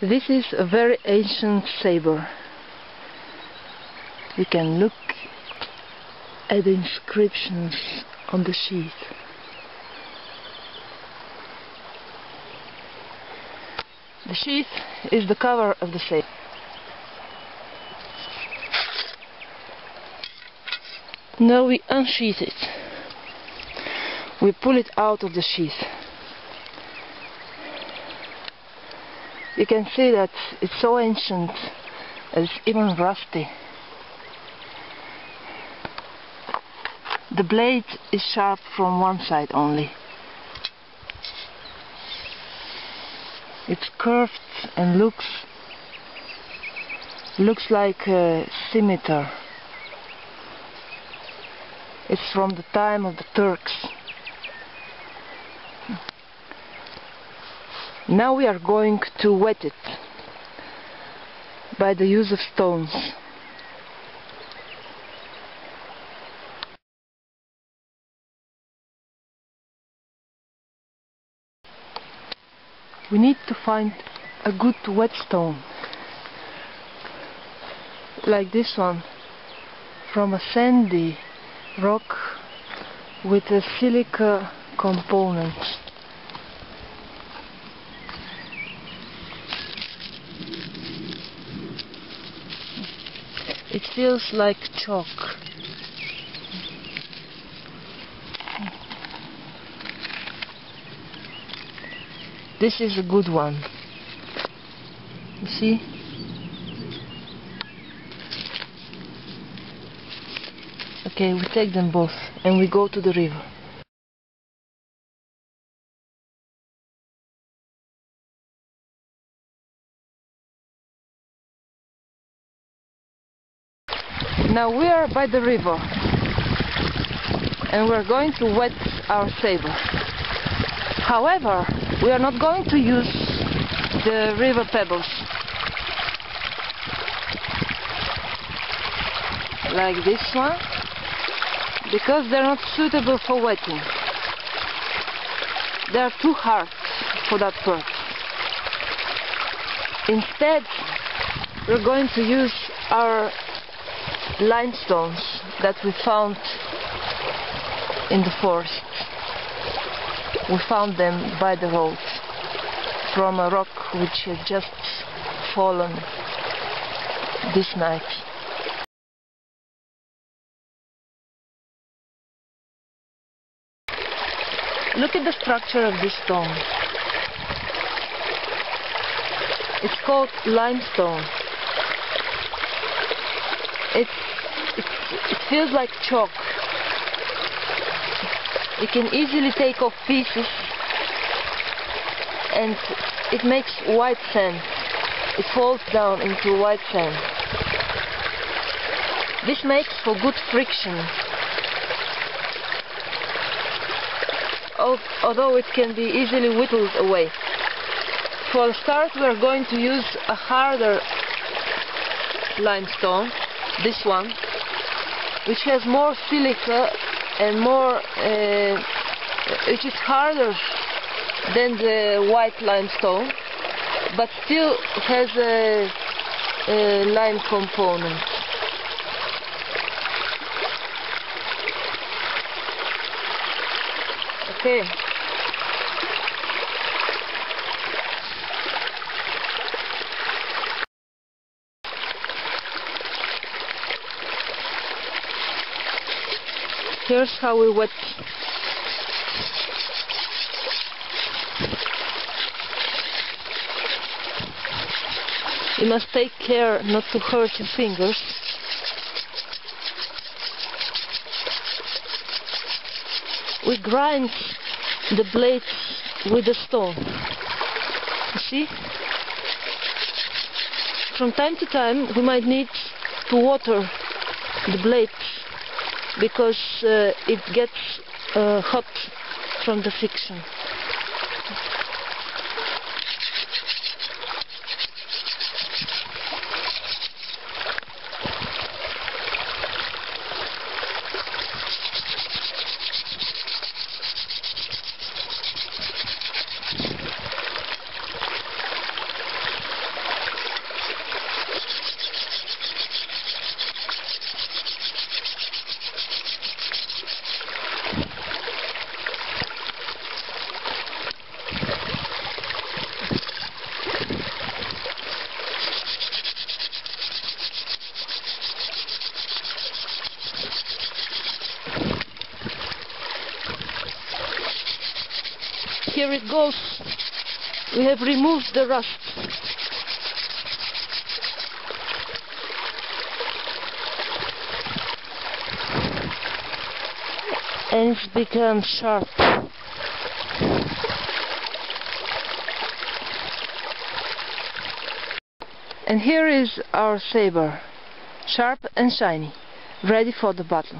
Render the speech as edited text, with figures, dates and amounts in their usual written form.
This is a very ancient saber. You can look at the inscriptions on the sheath. The sheath is the cover of the saber. Now we unsheath it. We pull it out of the sheath. You can see that it's so ancient that it's even rusty. The blade is sharp from one side only. It's curved and looks like a scimitar. It's from the time of the Turks. Now we are going to wet it by the use of stones. We need to find a good whetstone, like this one, from a sandy rock with a silica component. It feels like chalk. This is a good one. You see? Okay, we take them both and we go to the river. Now we are by the river and we're going to wet our saber. However, we are not going to use the river pebbles like this one, because they're not suitable for wetting. They are too hard for that purpose. Instead, we're going to use our limestones that we found in the forest. We found them by the road from a rock which had just fallen this night. Look at the structure of this stone. It's called limestone. It feels like chalk. You can easily take off pieces and it makes white sand. It falls down into white sand. This makes for good friction. Although it can be easily whittled away. For a start, we are going to use a harder limestone, this one, which has more silica and more, which is harder than the white limestone, but still has a lime component. Okay. Here's how we wet. You must take care not to hurt your fingers. We grind the blades with the stone. You see? From time to time we might need to water the blades because it gets hot from the friction. here it goes. We have removed the rust. And it's become sharp. And here is our saber, sharp and shiny, ready for the battle.